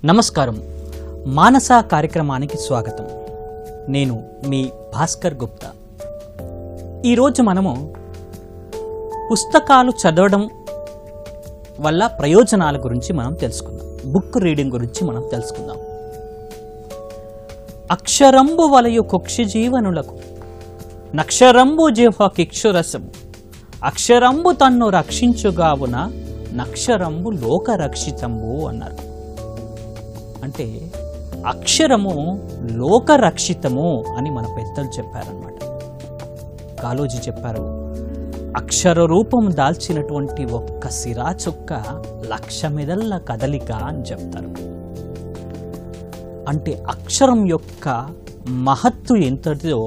నమస్కారం. మానస కార్యక్రమానికి స్వాగతం. నేను మీ భాస్కర్ గుప్తా. ఈరోజు మనము పుస్తకాలు చదవడం వల్ల ప్రయోజనాల గురించి మనం తెలుసుకుందాం. బుక్ రీడింగ్ గురించి మనం తెలుసుకుందాం. అక్షరంబు వలయు కుక్షి జీవనులకు నక్షరంబు జిహ్వ కిక్షురసము అక్షరంబు తన్ను రక్షించుగావున నక్షరంబు లోక రక్షితంబు అన్నారు. అంటే అక్షరము లోకరక్షితము అని మన పెద్దలు చెప్పారన్నమాట. కాళోజీ చెప్పారు, అక్షర రూపం దాల్చినటువంటి ఒక్క సిరా చుక్క లక్ష మెదళ్ళ కదలిక అని చెప్తారు. అంటే అక్షరం యొక్క మహత్తు ఎంతటిదో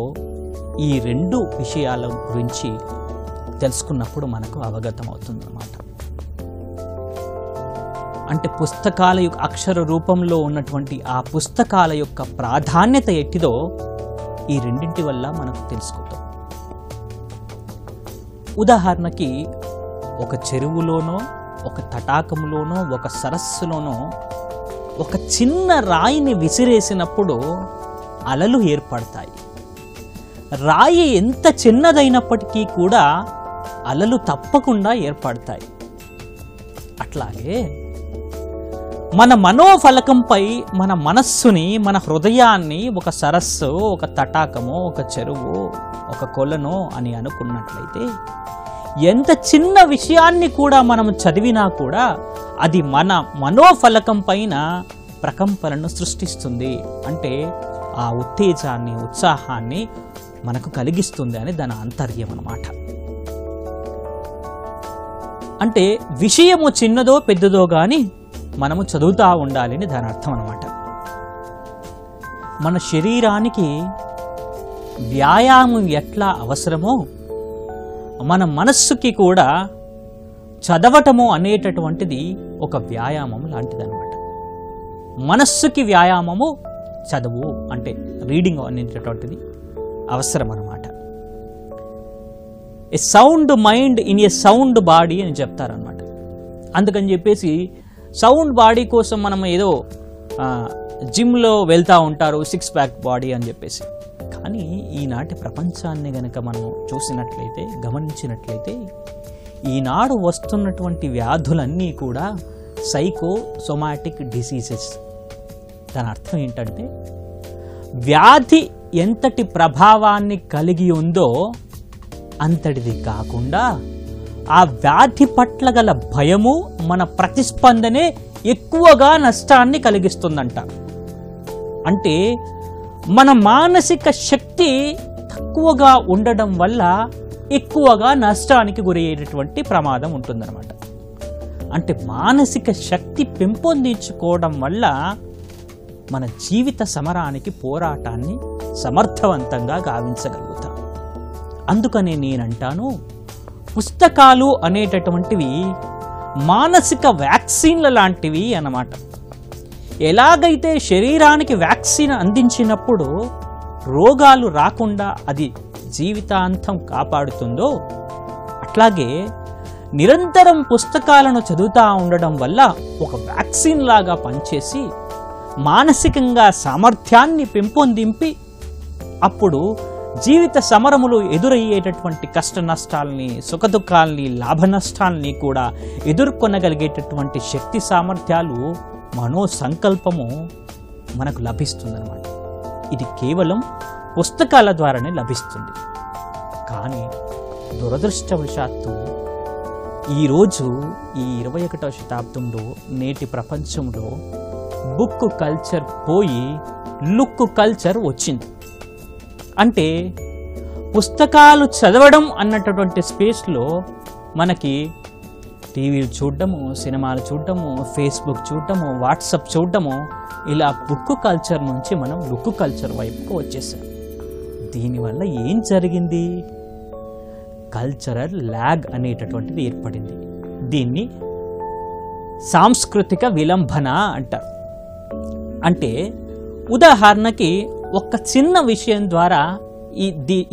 ఈ రెండు విషయాల గురించి తెలుసుకున్నప్పుడు మనకు అవగతం అవుతుందన్నమాట. అంటే పుస్తకాల యొక్క అక్షర రూపంలో ఉన్నటువంటి ఆ పుస్తకాల యొక్క ప్రాధాన్యత ఎట్టిదో ఈ రెండింటి వల్ల మనకు తెలుసుకుంటాం. ఉదాహరణకి ఒక చెరువులోనో ఒక తటాకములోనో ఒక సరస్సులోనో ఒక చిన్న రాయిని విసిరేసినప్పుడు అలలు ఏర్పడతాయి. రాయి ఎంత చిన్నదైనప్పటికీ కూడా అలలు తప్పకుండా ఏర్పడతాయి. అట్లాగే మన మనోఫలకంపై మన మనస్సుని, మన హృదయాన్ని ఒక సరస్సు, ఒక తటాకము, ఒక చెరువు, ఒక కొలను అని అనుకున్నట్లయితే ఎంత చిన్న విషయాన్ని కూడా మనం చదివినా కూడా అది మన మనోఫలకం పైన ప్రకంపనను సృష్టిస్తుంది. అంటే ఆ ఉత్తేజాన్ని, ఉత్సాహాన్ని మనకు కలిగిస్తుంది అని దాని ఆంతర్యం అన్నమాట. అంటే విషయము చిన్నదో పెద్దదో కానీ మనము చదువుతూ ఉండాలని దాని అర్థం అన్నమాట. మన శరీరానికి వ్యాయామం ఎట్లా అవసరమో మన మనస్సుకి కూడా చదవటము అనేటటువంటిది ఒక వ్యాయామం లాంటిదన్నమాట. మనస్సుకి వ్యాయామము చదువు అంటే రీడింగ్ అనేటటువంటిది అవసరం అన్నమాట. A sound mind in a sound body అని చెప్తారనమాట. అందుకని చెప్పేసి సౌండ్ బాడీ కోసం మనం ఏదో జిమ్లో వెళ్తూ ఉంటారు, 6 ప్యాక్ బాడీ అని చెప్పేసి. కానీ ఈనాటి ప్రపంచాన్ని గనక మనం చూసినట్లయితే, గమనించినట్లయితే ఈనాడు వస్తున్నటువంటి వ్యాధులన్నీ కూడా సైకోసోమాటిక్ డిసీజెస్. దాని అర్థం ఏంటంటే వ్యాధి ఎంతటి ప్రభావాన్ని కలిగి ఉందో అంతటిది కాకుండా ఆ వ్యాధి పట్ల గల భయము, మన ప్రతిస్పందనే ఎక్కువగా నష్టాన్ని కలిగిస్తుందంట. అంటే మన మానసిక శక్తి తక్కువగా ఉండడం వల్ల ఎక్కువగా నష్టానికి గురయ్యేటటువంటి ప్రమాదం ఉంటుందన్నమాట. అంటే మానసిక శక్తి పెంపొందించుకోవడం వల్ల మన జీవిత సమరానికి, పోరాటాన్ని సమర్థవంతంగా గావించగలుగుతాం. అందుకనే నేనంటాను, పుస్తకాలు అనేటటువంటివి మానసిక వ్యాక్సిన్ల లాంటివి అన్నమాట. ఎలాగైతే శరీరానికి వ్యాక్సిన్ అందించినప్పుడు రోగాలు రాకుండా అది జీవితాంతం కాపాడుతుందో, అట్లాగే నిరంతరం పుస్తకాలను చదువుతూ ఉండడం వల్ల ఒక వ్యాక్సిన్ లాగా పనిచేసి మానసికంగా సామర్థ్యాన్ని పెంపొందింపి అప్పుడు జీవిత సమరములు ఎదురయ్యేటటువంటి కష్ట నష్టాలని, సుఖదుఖాలని, లాభ నష్టాలని కూడా ఎదుర్కొనగలిగేటటువంటి శక్తి సామర్థ్యాలు, మనో సంకల్పము మనకు లభిస్తుందన్నమాట. ఇది కేవలం పుస్తకాల ద్వారానే లభిస్తుంది. కానీ దురదృష్టవశాత్తు ఈరోజు ఈ 21వ శతాబ్దంలో, నేటి ప్రపంచంలో బుక్ కల్చర్ పోయి లుక్ కల్చర్ వచ్చింది. అంటే పుస్తకాలు చదవడం అన్నటువంటి స్పేస్లో మనకి టీవీలు చూడటము, సినిమాలు చూడటము, ఫేస్బుక్ చూడటము, వాట్సాప్ చూడటము, ఇలా బుక్ కల్చర్ నుంచి మనం లుక్ కల్చర్ వైపుకు వచ్చేసాం. దీనివల్ల ఏం జరిగింది? కల్చరల్ ల్యాగ్ అనేటటువంటిది ఏర్పడింది. దీన్ని సాంస్కృతిక విలంబన అంటారు. అంటే ఉదాహరణకి ఒక చిన్న విషయం ద్వారా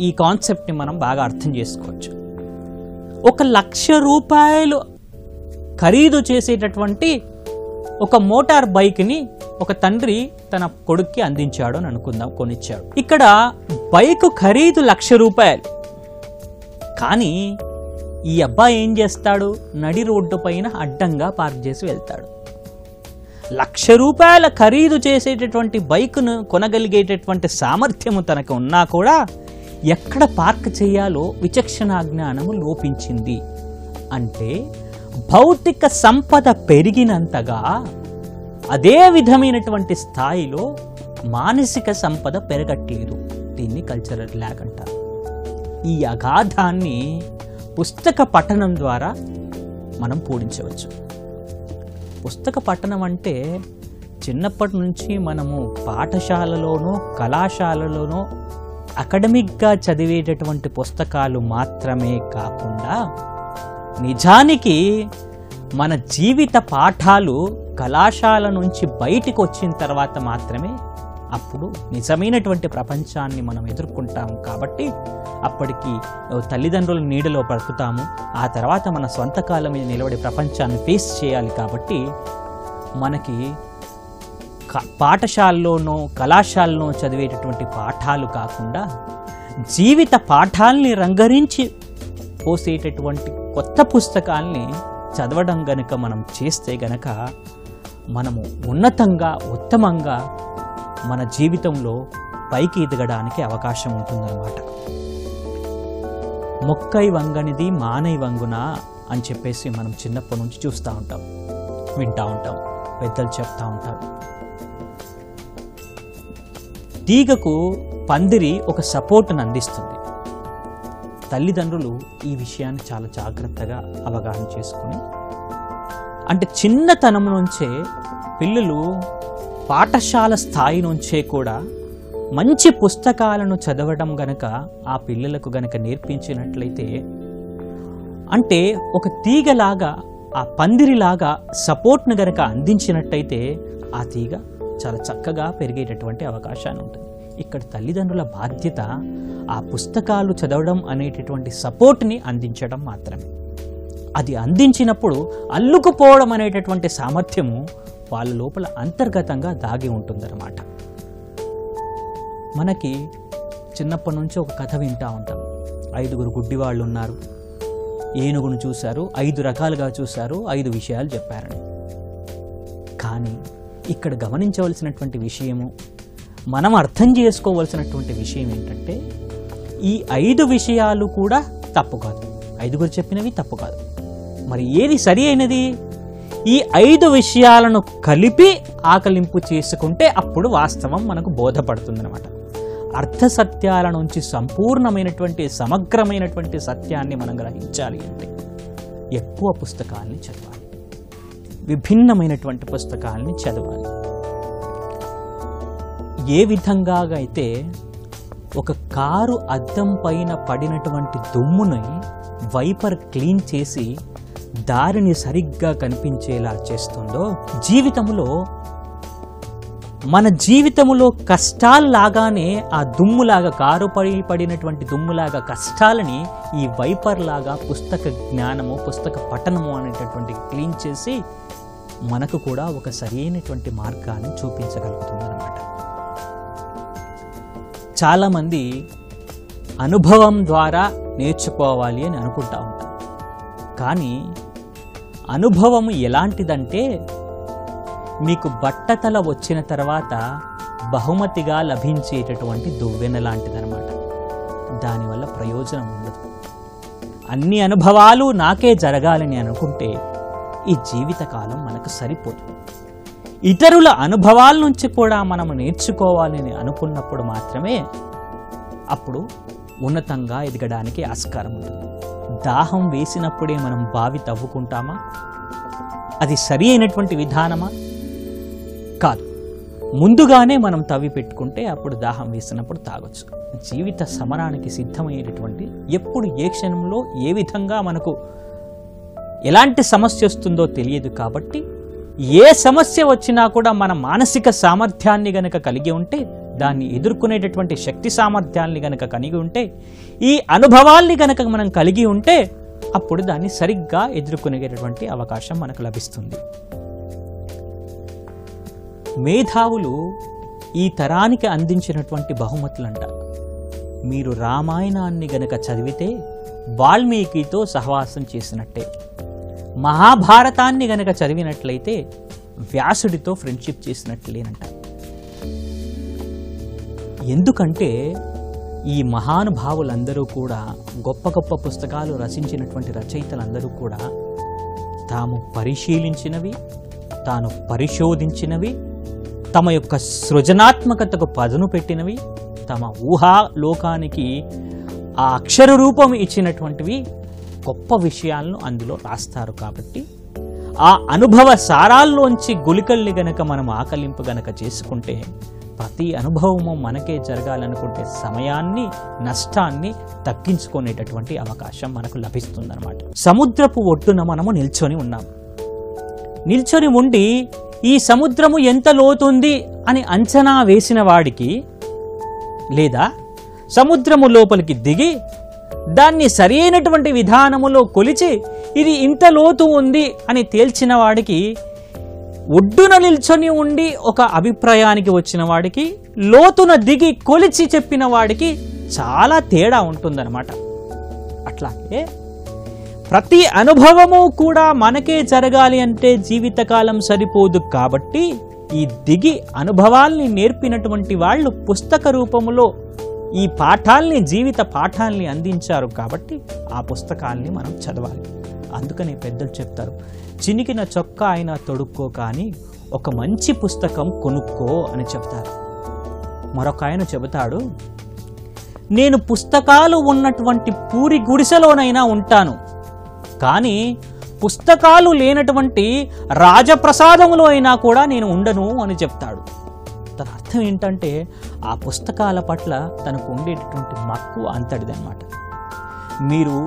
ఈ కాన్సెప్ట్ని మనం బాగా అర్థం చేసుకోవచ్చు. 1,00,000 రూపాయలు ఖరీదు చేసేటటువంటి ఒక మోటార్ బైక్ని ఒక తండ్రి తన కొడుక్కి అందించాడు అని అనుకుందాం, కొనిచ్చాడు. ఇక్కడ బైక్ ఖరీదు 1,00,000 రూపాయలు. కానీ ఈ అబ్బాయి ఏం చేస్తాడు, నడి రోడ్డు పైన అడ్డంగా పార్క్ చేసి వెళ్తాడు. 1,00,000 రూపాయల ఖరీదు చేసేటటువంటి బైక్ను కొనగలిగేటటువంటి సామర్థ్యము తనకు ఉన్నా కూడా ఎక్కడ పార్క్ చేయాలో విచక్షణా జ్ఞానము లోపించింది. అంటే భౌతిక సంపద పెరిగినంతగా అదే విధమైనటువంటి స్థాయిలో మానసిక సంపద పెరగట్లేదు. దీన్ని కల్చరల్ ల్యాగ్ అంటారు. ఈ అగాధాన్ని పుస్తక పఠనం ద్వారా మనం పూడించవచ్చు. పుస్తక పఠనం అంటే చిన్నప్పటి నుంచి మనము పాఠశాలలోనో కళాశాలలోనో అకాడమిక్గా చదివేటటువంటి పుస్తకాలు మాత్రమే కాకుండా నిజానికి మన జీవిత పాఠాలు కళాశాల నుంచి బయటికి వచ్చిన తర్వాత మాత్రమే అప్పుడు నిజమైనటువంటి ప్రపంచాన్ని మనం ఎదుర్కొంటాము. కాబట్టి అప్పటికి తల్లిదండ్రుల నీడలో బ్రతుకుతాము. ఆ తర్వాత మన సొంత కాళ్ళ మీద నిలబడి ప్రపంచాన్ని ఫేస్ చేయాలి. కాబట్టి మనకి పాఠశాలలోనో కళాశాలలో చదివేటటువంటి పాఠాలు కాకుండా జీవిత పాఠాలని రంగరించి పోసేటటువంటి కొత్త పుస్తకాల్ని చదవడం గనుక మనం చేస్తే గనక మనము ఉన్నతంగా ఉత్తమంగా మన జీవితంలో పైకి ఎదగడానికి అవకాశం ఉంటుందన్నమాట. మొక్కై వంగనిది మానై వంగున అని చెప్పేసి మనం చిన్నప్పటి నుంచి చూస్తూ ఉంటాం, వింటూ ఉంటాం, పెద్దలు చెప్తూ ఉంటారు. తీగకు పందిరి ఒక సపోర్ట్ని అందిస్తుంది. తల్లిదండ్రులు ఈ విషయాన్ని చాలా జాగ్రత్తగా అవగాహన చేసుకుని, అంటే చిన్నతనం నుంచే పిల్లలు పాఠశాల స్థాయి నుంచే కూడా మంచి పుస్తకాలను చదవడం గనక ఆ పిల్లలకు గనక నేర్పించినట్లయితే, అంటే ఒక తీగలాగా ఆ పందిరిలాగా సపోర్ట్ను గనక అందించినట్టయితే ఆ తీగ చాలా చక్కగా పెరిగేటటువంటి అవకాశాన్ని ఉంటుంది. ఇక్కడ తల్లిదండ్రుల బాధ్యత ఆ పుస్తకాలు చదవడం అనేటటువంటి సపోర్ట్ని అందించడం మాత్రమే. అది అందించినప్పుడు అల్లుకుపోవడం అనేటటువంటి సామర్థ్యము వాళ్ళ లోపల అంతర్గతంగా దాగి ఉంటుందన్నమాట. మనకి చిన్నప్పటి నుంచి ఒక కథ వింటూ ఉంటాం. 5 గుడ్డివాళ్ళు ఉన్నారు, ఏనుగును చూశారు, 5 రకాలుగా చూశారు, 5 విషయాలు చెప్పారని. కానీ ఇక్కడ గమనించవలసినటువంటి విషయము, మనం అర్థం చేసుకోవలసినటువంటి విషయం ఏంటంటే, ఈ 5 విషయాలు కూడా తప్పు కాదు, 5 చెప్పినవి తప్పు కాదు. మరి ఏది సరి అయినది? ఈ 5 విషయాలను కలిపి ఆకలింపు చేసుకుంటే అప్పుడు వాస్తవం మనకు బోధపడుతుందన్నమాట. అర్థ సత్యాల నుంచి సంపూర్ణమైనటువంటి సమగ్రమైనటువంటి సత్యాన్ని మనం గ్రహించాలి అంటే ఎక్కువ పుస్తకాల్ని చదవాలి, విభిన్నమైనటువంటి పుస్తకాల్ని చదవాలి. ఏ విధంగా అయితే ఒక కారు అద్దం పైన పడినటువంటి దుమ్ముని వైపర్ క్లీన్ చేసి దారిని సరిగ్గా కనిపించేలా చేస్తుందో, జీవితంలో మన జీవితంలో కష్టాల్లాగానే ఆ దుమ్ములాగా, కారు పడినటువంటి దుమ్ములాగా కష్టాలని ఈ వైపర్ లాగా పుస్తక జ్ఞానము, పుస్తక పఠనము అనేటటువంటి క్లీన్ చేసి మనకు కూడా ఒక సరైనటువంటి మార్గాన్ని చూపించగలుగుతుందన్నమాట. చాలామంది అనుభవం ద్వారా నేర్చుకోవాలి అని అనుకుంటా ఉంటారు. కానీ అనుభవం ఎలాంటిదంటే, మీకు బట్టతల వచ్చిన తర్వాత బహుమతిగా లభించేటటువంటి దువ్వెన లాంటిదన్నమాట. దానివల్ల ప్రయోజనం ఉండదు. అన్ని అనుభవాలు నాకే జరగాలని అనుకుంటే ఈ జీవితకాలం మనకు సరిపోదు. ఇతరుల అనుభవాల నుంచి కూడా మనము నేర్చుకోవాలని అనుకున్నప్పుడు మాత్రమే అప్పుడు ఉన్నతంగా ఎదగడానికి ఆస్కారం ఉంటుంది. దాహం వేసినప్పుడే మనం బావి తవ్వుకుంటామా? అది సరి అయినటువంటి విధానమా? కాదు. ముందుగానే మనం తవ్వి పెట్టుకుంటే అప్పుడు దాహం వేసినప్పుడు తాగొచ్చు. జీవిత సమరానికి సిద్ధమయ్యేటటువంటి, ఎప్పుడు ఏ క్షణంలో ఏ విధంగా మనకు ఎలాంటి సమస్య వస్తుందో తెలియదు. కాబట్టి ఏ సమస్య వచ్చినా కూడా మన మానసిక సామర్థ్యాన్ని గనక కలిగి ఉంటే, దాన్ని ఎదుర్కొనేటటువంటి శక్తి సామర్థ్యాన్ని గనక కలిగి ఉంటే, ఈ అనుభవాల్ని గనక మనం కలిగి ఉంటే అప్పుడు దాన్ని సరిగ్గా ఎదుర్కొనేటటువంటి అవకాశం మనకు లభిస్తుంది. మేధావులు ఈ తరానికి అందించినటువంటి బహుమతులంట. మీరు రామాయణాన్ని గనక చదివితే వాల్మీకితో సహవాసం చేసినట్టే, మహాభారతాన్ని గనక చదివినట్లయితే వ్యాసుడితో ఫ్రెండ్షిప్ చేసినట్లేనంట. ఎందుకంటే ఈ మహానుభావులందరూ కూడా, గొప్ప గొప్ప పుస్తకాలు రచించినటువంటి రచయితలందరూ కూడా తాము పరిశీలించినవి, తాను పరిశోధించినవి, తమ యొక్క సృజనాత్మకతకు పదును పెట్టినవి, తమ ఊహాలోకానికి ఆ అక్షర రూపం ఇచ్చినటువంటివి గొప్ప విషయాలను అందులో రాస్తారు. కాబట్టి ఆ అనుభవ సారాల్లోంచి గుళికల్ని గనక మనం ఆకలింపు గనక చేసుకుంటే, ప్రతి అనుభవము మనకే జరగాలనుకుంటే సమయాన్ని, నష్టాన్ని తగ్గించుకునేటటువంటి అవకాశం మనకు లభిస్తుందన్నమాట. సముద్రపు ఒడ్డున మనము నిల్చొని ఉన్నాం. నిల్చొని ఉండి ఈ సముద్రము ఎంత లోతుంది అని అంచనా వేసిన వాడికి, లేదా సముద్రము లోపలికి దిగి దాన్ని సరైనటువంటి విధానములో కొలిచి ఇది ఇంత లోతు ఉంది అని తేల్చిన వాడికి, ఒడ్డున నిల్చొని ఉండి ఒక అభిప్రాయానికి వచ్చిన వాడికి, లోతున దిగి కొలిచి చెప్పిన వాడికి చాలా తేడా ఉంటుందన్నమాట. అట్లాగే ప్రతి అనుభవము కూడా మనకే జరగాలి అంటే జీవితకాలం సరిపోదు. కాబట్టి ఈ దిగి అనుభవాల్ని నేర్పినటువంటి వాళ్ళు పుస్తక రూపములో ఈ పాఠాల్ని, జీవిత పాఠాల్ని అందించారు. కాబట్టి ఆ పుస్తకాల్ని మనం చదవాలి. అందుకని పెద్దలు చెప్తారు, చినికిన చొక్కా అయినా తొడుక్కో కానీ ఒక మంచి పుస్తకం కొనుక్కో అని చెప్తారు. మరొక ఆయన చెబుతాడు, నేను పుస్తకాలు ఉన్నటువంటి పూరి గుడిసెలోనైనా ఉంటాను, కానీ పుస్తకాలు లేనటువంటి రాజప్రసాదములో అయినా కూడా నేను ఉండను అని చెప్తాడు. తన అర్థం ఏంటంటే ఆ పుస్తకాల పట్ల తనకు ఉండేటటువంటి మక్కువ అంతటిదన్నమాట. మీరు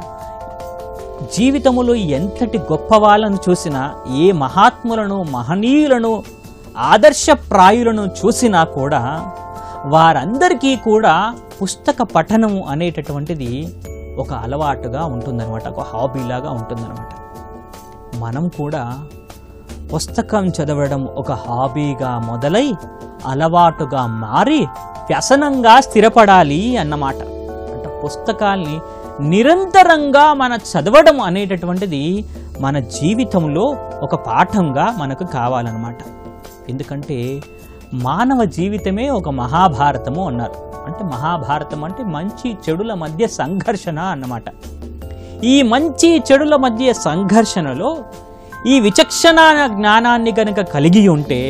జీవితములో ఎంతటి గొప్ప వాళ్ళను చూసినా, ఏ మహాత్ములను, మహనీయులను, ఆదర్శప్రాయులను చూసినా కూడా వారందరికీ కూడా పుస్తక పఠనం అనేటటువంటిది ఒక అలవాటుగా ఉంటుందన్నమాట, ఒక హాబీలాగా ఉంటుందన్నమాట. మనం కూడా పుస్తకం చదవడం ఒక హాబీగా మొదలై అలవాటుగా మారి వ్యసనంగా స్థిరపడాలి అన్నమాట. అంటే పుస్తకాల్ని నిరంతరంగా మన చదవడం అనేటటువంటిది మన జీవితంలో ఒక పాఠంగా మనకు కావాలన్నమాట. ఎందుకంటే మానవ జీవితమే ఒక మహాభారతము అన్నారు. అంటే మహాభారతం అంటే మంచి చెడుల మధ్య సంఘర్షణ అన్నమాట. ఈ మంచి చెడుల మధ్య సంఘర్షణలో ఈ విచక్షణ జ్ఞానాన్ని గనక కలిగి ఉంటే,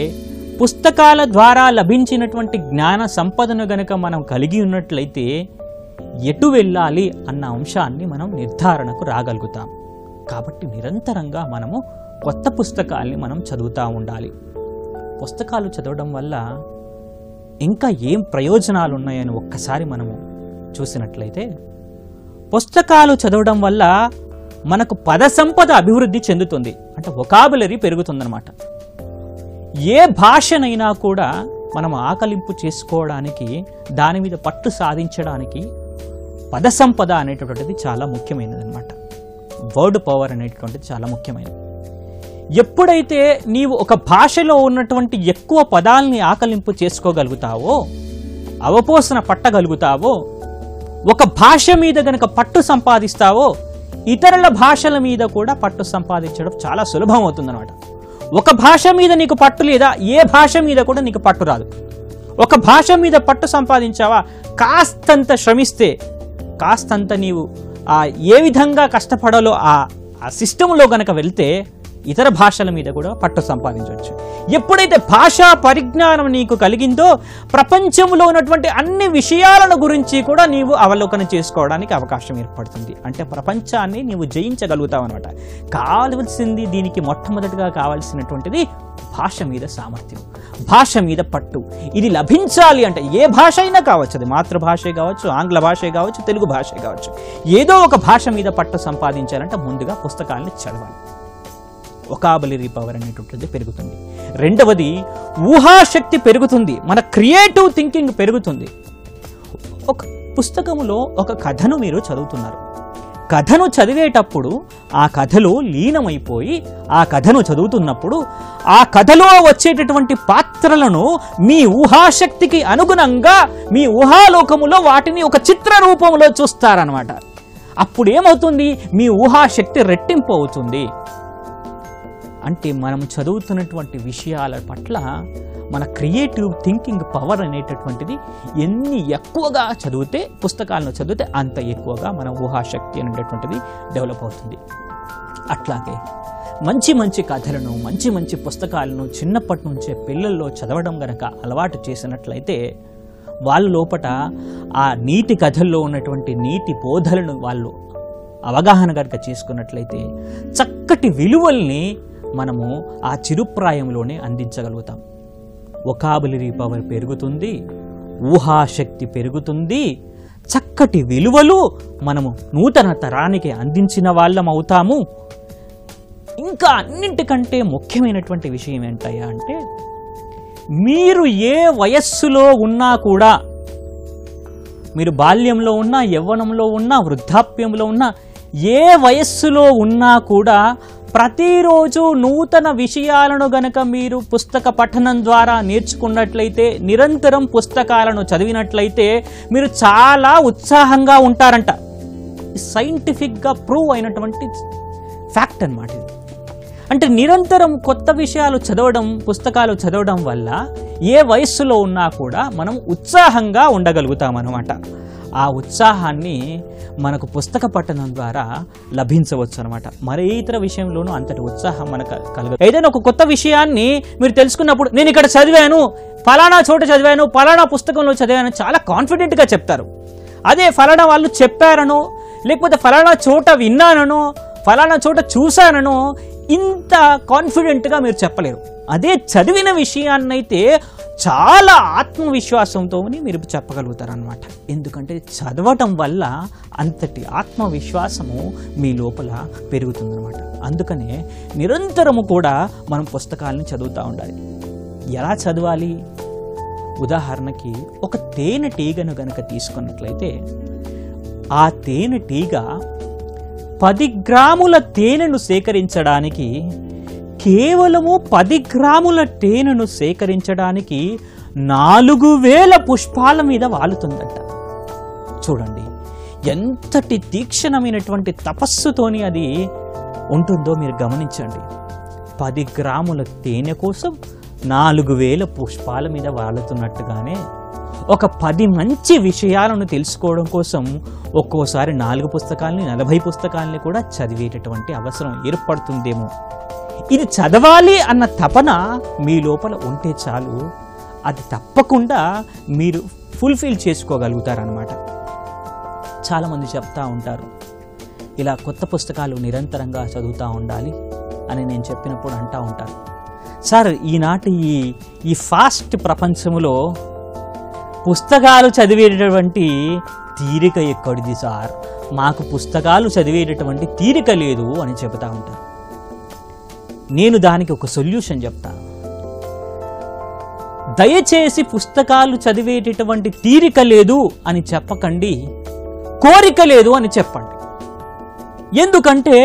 పుస్తకాల ద్వారా లభించినటువంటి జ్ఞాన సంపదను గనక మనం కలిగి ఉన్నట్లయితే ఎటు వెళ్ళాలి అన్న అంశాన్ని మనం నిర్ధారణకు రాగలుగుతాం. కాబట్టి నిరంతరంగా మనము కొత్త పుస్తకాల్ని మనం చదువుతూ ఉండాలి. పుస్తకాలు చదవడం వల్ల ఇంకా ఏం ప్రయోజనాలు ఉన్నాయని ఒక్కసారి మనము చూసినట్లయితే, పుస్తకాలు చదవడం వల్ల మనకు పద సంపద అభివృద్ధి చెందుతుంది. అంటే వొకాబులరీ పెరుగుతుందన్నమాట. ఏ భాషనైనా కూడా మనం ఆకలింపు చేసుకోవడానికి, దాని మీద పట్టు సాధించడానికి పద సంపద అనేటటువంటిది చాలా ముఖ్యమైనది అనమాట. వర్డ్ పవర్ అనేటటువంటిది చాలా ముఖ్యమైనది. ఎప్పుడైతే నీవు ఒక భాషలో ఉన్నటువంటి ఎక్కువ పదాలని ఆకలింపు చేసుకోగలుగుతావో, అవపోసన పట్టగలుగుతావో, ఒక భాష మీద గనక పట్టు సంపాదిస్తావో, ఇతరుల భాషల మీద కూడా పట్టు సంపాదించడం చాలా సులభం అవుతుందన్నమాట. ఒక భాష మీద నీకు పట్టు లేదా, ఏ భాష మీద కూడా నీకు పట్టు రాదు. ఒక భాష మీద పట్టు సంపాదించావా, కాస్తంత శ్రమిస్తే, కాస్తంత నీవు ఏ విధంగా కష్టపడాలో ఆ సిస్టంలో గనక వెళ్తే ఇతర భాషల మీద కూడా పట్టు సంపాదించవచ్చు. ఎప్పుడైతే భాషా పరిజ్ఞానం నీకు కలిగిందో, ప్రపంచంలో ఉన్నటువంటి అన్ని విషయాలను గురించి కూడా నీవు అవలోకన చేసుకోవడానికి అవకాశం ఏర్పడుతుంది. అంటే ప్రపంచాన్ని నీవు జయించగలుగుతావు అనమాట. కావాల్సింది, దీనికి మొట్టమొదటిగా కావాల్సినటువంటిది భాష మీద సామర్థ్యం, భాష మీద పట్టు. ఇది లభించాలి అంటే ఏ భాష అయినా కావచ్చు, అది మాతృభాషే కావచ్చు, ఆంగ్ల భాషే కావచ్చు, తెలుగు భాషే కావచ్చు, ఏదో ఒక భాష మీద పట్టు సంపాదించాలంటే ముందుగా పుస్తకాలను చదవాలి. వొకాబులరీ పవర్ అనేటువంటిది పెరుగుతుంది. రెండవది, ఊహాశక్తి పెరుగుతుంది, మన క్రియేటివ్ థింకింగ్ పెరుగుతుంది. ఒక పుస్తకములో ఒక కథను మీరు చదువుతున్నారు. కథను చదివేటప్పుడు ఆ కథలో లీనమైపోయి ఆ కథను చదువుతున్నప్పుడు ఆ కథలో వచ్చేటటువంటి పాత్రలను మీ ఊహాశక్తికి అనుగుణంగా మీ ఊహాలోకములో వాటిని ఒక చిత్ర రూపంలో చూస్తారనమాట. అప్పుడు ఏమవుతుంది? మీ ఊహాశక్తి రెట్టింపు అవుతుంది. అంటే మనం చదువుతున్నటువంటి విషయాల పట్ల మన క్రియేటివ్ థింకింగ్ పవర్ అనేటటువంటిది ఎన్ని ఎక్కువగా చదివితే, పుస్తకాలను చదివితే అంత ఎక్కువగా మన ఊహాశక్తి అనేటటువంటిది డెవలప్ అవుతుంది. అట్లాగే మంచి మంచి కథలను, మంచి మంచి పుస్తకాలను చిన్నప్పటి నుంచే పిల్లల్లో చదవడం గనక అలవాటు చేసినట్లయితే వాళ్ళ లోపట ఆ నీతి కథల్లో ఉన్నటువంటి నీతి బోధలను వాళ్ళు అవగాహన గనక చేసుకున్నట్లయితే చక్కటి విలువల్ని మనము ఆ చిరుప్రాయంలోనే అందించగలుగుతాం. వొకాబులరీ పవర్ పెరుగుతుంది, ఊహాశక్తి పెరుగుతుంది, చక్కటి విలువలు మనము నూతన తరానికి అందించిన వాళ్ళం అవుతాము. ఇంకా అన్నింటికంటే ముఖ్యమైనటువంటి విషయం ఏంటయ్యా అంటే, మీరు ఏ వయస్సులో ఉన్నా కూడా, మీరు బాల్యంలో ఉన్నా, యవ్వనంలో ఉన్నా, వృద్ధాప్యంలో ఉన్నా, ఏ వయస్సులో ఉన్నా కూడా ప్రతిరోజు నూతన విషయాలను గనక మీరు పుస్తక పఠనం ద్వారా నేర్చుకున్నట్లయితే, నిరంతరం పుస్తకాలను చదివినట్లయితే మీరు చాలా ఉత్సాహంగా ఉంటారంట. సైంటిఫిక్గా ప్రూవ్ అయినటువంటి ఫ్యాక్ట్ అన్నమాట ఇది. అంటే నిరంతరం కొత్త విషయాలు చదవడం, పుస్తకాలు చదవడం వల్ల ఏ వయస్సులో ఉన్నా కూడా మనం ఉత్సాహంగా ఉండగలుగుతామన్నమాట. ఆ ఉత్సాహాన్ని మనకు పుస్తక పఠనం ద్వారా లభించవచ్చు అనమాట. మరే ఇతర విషయంలోనూ అంతటి ఉత్సాహం మనకు కలగదు. ఏదైనా ఒక కొత్త విషయాన్ని మీరు తెలుసుకున్నప్పుడు, నేను ఇక్కడ చదివాను, ఫలానా చోట చదివాను, ఫలానా పుస్తకంలో చదివాను, చాలా కాన్ఫిడెంట్గా చెప్తారు. అదే ఫలానా వాళ్ళు చెప్పారనో, లేకపోతే ఫలానా చోట విన్నానో, ఫలానా చోట చూశానో ఇంత కాన్ఫిడెంట్గా మీరు చెప్పలేరు. అదే చదివిన విషయాన్నైతే చాలా ఆత్మవిశ్వాసంతో మీరు చెప్పగలుగుతారనమాట. ఎందుకంటే చదవటం వల్ల అంతటి ఆత్మవిశ్వాసము మీ లోపల పెరుగుతుందన్నమాట. అందుకనే నిరంతరము కూడా మనం పుస్తకాలను చదువుతూ ఉండాలి. ఎలా చదవాలి? ఉదాహరణకి ఒక తేనెటీగను గనక తీసుకున్నట్లయితే, ఆ తేనెటీగ 10 గ్రాముల తేనెను సేకరించడానికి, కేవలము 10 గ్రాముల తేనెను సేకరించడానికి 4000 పుష్పాల మీద వాలుతుందట. చూడండి ఎంతటి తీక్షణమైనటువంటి తపస్సుతోని అది ఉంటుందో మీరు గమనించండి. 10 గ్రాముల తేనె కోసం 4000 పుష్పాల మీద వాలుతున్నట్టుగానే ఒక 10 మంచి విషయాలను తెలుసుకోవడం కోసం ఒక్కోసారి 4 పుస్తకాలని, 40 పుస్తకాలని కూడా చదివేటటువంటి అవసరం ఏర్పడుతుందేమో. ఇది చదవాలి అన్న తపన మీ లోపల ఉంటే చాలు, అది తప్పకుండా మీరు ఫుల్ఫిల్ చేసుకోగలుగుతారనమాట. చాలామంది చెప్తా ఉంటారు, ఇలా కొత్త పుస్తకాలు నిరంతరంగా చదువుతూ ఉండాలి అని నేను చెప్పినప్పుడు అంటూ ఉంటారు, సార్ ఈనాటి ఈ ఫాస్ట్ ప్రపంచంలో పుస్తకాలు చదివేటటువంటి తీరిక ఎక్కడిది సార్, మాకు పుస్తకాలు చదివేటటువంటి తీరిక లేదు అని చెబుతూ ఉంటారు. నేను దానికి ఒక సొల్యూషన్ చెప్తాను. దయచేసి పుస్తకాలు చదివేటటువంటి తీరిక లేదు అని చెప్పకండి, కోరిక లేదు అని చెప్పండి. ఎందుకంటే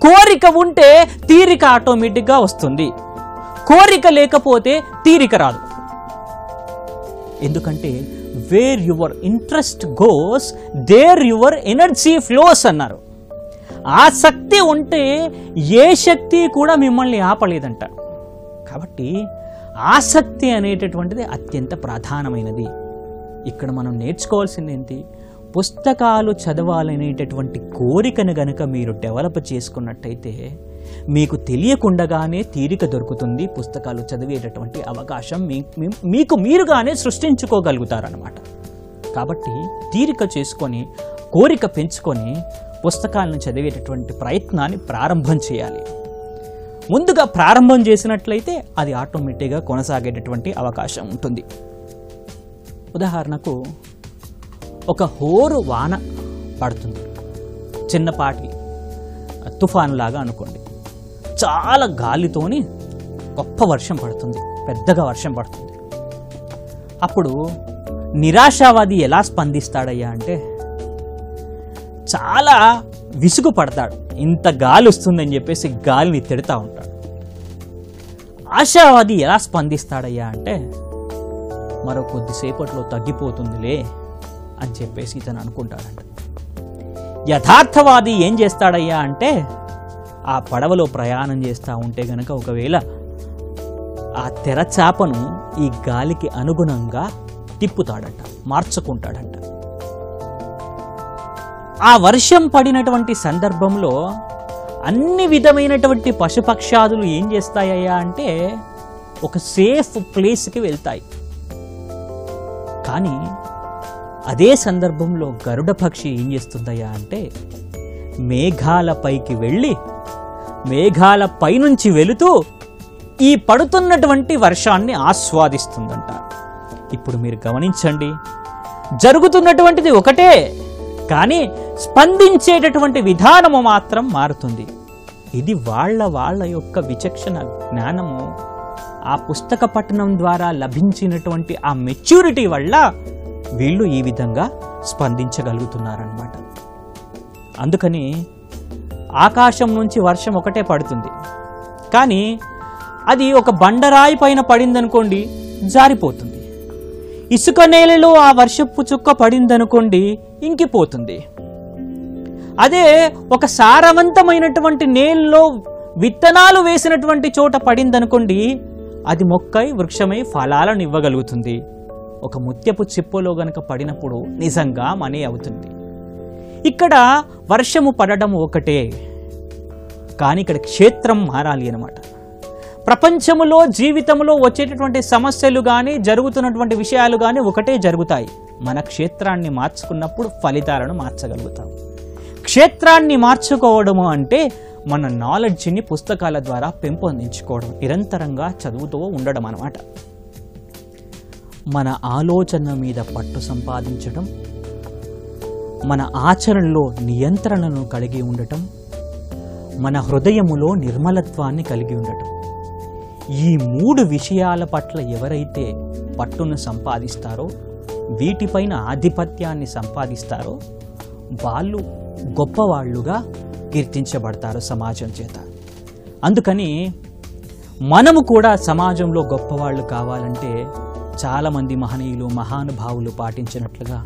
కోరిక ఉంటే తీరిక ఆటోమేటిక్గా వస్తుంది, కోరిక లేకపోతే తీరిక రాదు. ఎందుకంటే where your interest goes there your energy flows అన్నారు. ఆసక్తి ఉంటే ఏ శక్తి కూడా మిమ్మల్ని ఆపలేదంట. కాబట్టి ఆసక్తి అనేటటువంటిది అత్యంత ప్రధానమైనది. ఇక్కడ మనం నేర్చుకోవాల్సింది ఏంటి? పుస్తకాలు చదవాలనేటటువంటి కోరికను గనక మీరు డెవలప్ చేసుకున్నట్టయితే మీకు తెలియకుండానే తీరిక దొరుకుతుంది. పుస్తకాలు చదివేటటువంటి అవకాశం మీకు మీరుగానే సృష్టించుకోగలుగుతారన్నమాట. కాబట్టి తీరిక చేసుకొని, కోరిక పెంచుకొని పుస్తకాలను చదివేటటువంటి ప్రయత్నాన్ని ప్రారంభం చేయాలి. ముందుగా ప్రారంభం చేసినట్లయితే అది ఆటోమేటిక్గా కొనసాగేటటువంటి అవకాశం ఉంటుంది. ఉదాహరణకు ఒక హోరు వాన పడుతుంది, చిన్నపాటి తుఫాను లాగా అనుకోండి. చాలా గాలితోని గొప్ప వర్షం పడుతుంది, పెద్దగా వర్షం పడుతుంది. అప్పుడు నిరాశావాది ఎలా స్పందిస్తాడయ్యా అంటే, చాలా విసుగు పడతాడు. ఇంత గాలి వస్తుందని చెప్పేసి గాలిని తిడతా ఉంటాడు. ఆశావాది ఎలా స్పందిస్తాడయ్యా అంటే, మరో కొద్దిసేపట్లో తగ్గిపోతుందిలే అని చెప్పేసి ఇతను అనుకుంటాడంట. యథార్థవాది ఏం చేస్తాడయ్యా అంటే, ఆ పడవలో ప్రయాణం చేస్తూ ఉంటే గనక ఒకవేళ ఆ తెరచాపను ఈ గాలికి అనుగుణంగా తిప్పుతాడట, మార్చుకుంటాడంట. ఆ వర్షం పడినటువంటి సందర్భంలో అన్ని విధమైనటువంటి పశుపక్షాదులు ఏం చేస్తాయ్యా అంటే ఒక సేఫ్ ప్లేస్కి వెళ్తాయి. కానీ అదే సందర్భంలో గరుడ పక్షి ఏం చేస్తుందయ్యా అంటే మేఘాలపైకి వెళ్ళి మేఘాల పైనుంచి వెళుతూ ఈ పడుతున్నటువంటి వర్షాన్ని ఆస్వాదిస్తుందంట. ఇప్పుడు మీరు గమనించండి, జరుగుతున్నటువంటిది ఒకటే, కానీ స్పందించేటటువంటి విధానము మాత్రం మారుతుంది. ఇది వాళ్ళ యొక్క విచక్షణ జ్ఞానము, ఆ పుస్తక పఠనం ద్వారా లభించినటువంటి ఆ మెచ్యూరిటీ వల్ల వీళ్ళు ఈ విధంగా స్పందించగలుగుతున్నారన్నమాట. అందుకని ఆకాశం నుంచి వర్షం ఒకటే పడుతుంది, కానీ అది ఒక బండరాయి పైన పడిందనుకోండి జారిపోతుంది. ఇసుక నేలలో ఆ వర్షపు చుక్క పడిందనుకోండి ఇంకిపోతుంది. అదే ఒక సారవంతమైనటువంటి నేలలో విత్తనాలు వేసినటువంటి చోట పడిందనుకోండి అది మొక్కై వృక్షమై ఫలాలను ఇవ్వగలుగుతుంది. ఒక ముత్యపు చిప్పలో గనక పడినప్పుడు నిజంగా మనే అవుతుంది. ఇక్కడ వర్షము పడడం ఒకటే, కానీ ఇక్కడ క్షేత్రం మారాలి అన్నమాట. ప్రపంచములో జీవితంలో వచ్చేటటువంటి సమస్యలు కానీ జరుగుతున్నటువంటి విషయాలు కానీ ఒకటే జరుగుతాయి. మన క్షేత్రాన్ని మార్చుకున్నప్పుడు ఫలితాలను మార్చగలుగుతాం. క్షేత్రాన్ని మార్చుకోవడము అంటే మన నాలెడ్జ్ని పుస్తకాల ద్వారా పెంపొందించుకోవడం, నిరంతరంగా చదువుతూ ఉండడం అన్నమాట. మన ఆలోచన మీద పట్టు సంపాదించడం, మన ఆచరణలో నియంత్రణను కలిగి ఉండటం, మన హృదయములో నిర్మలత్వాన్ని కలిగి ఉండటం. ఈ 3 విషయాల పట్ల ఎవరైతే పట్టును సంపాదిస్తారో, వీటిపైన ఆధిపత్యాన్ని సంపాదిస్తారో వాళ్ళు గొప్పవాళ్ళుగా కీర్తించబడతారు సమాజం చేత. అందుకని మనము కూడా సమాజంలో గొప్పవాళ్ళు కావాలంటే చాలామంది మహనీయులు మహానుభావులు పాటించినట్లుగా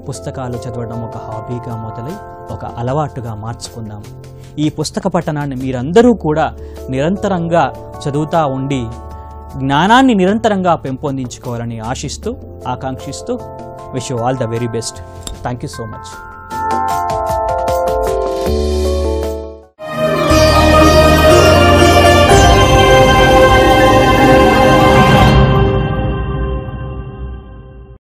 పుస్తకాలు చదవడం ఒక హాబీగా మొదలై ఒక అలవాటుగా మార్చుకుందాం. ఈ పుస్తక పఠనాన్ని మీరందరూ కూడా నిరంతరంగా చదువుతూ ఉండి జ్ఞానాన్ని నిరంతరంగా పెంపొందించుకోవాలని ఆశిస్తూ ఆకాంక్షిస్తూ wish you all the very best. Thank you so much.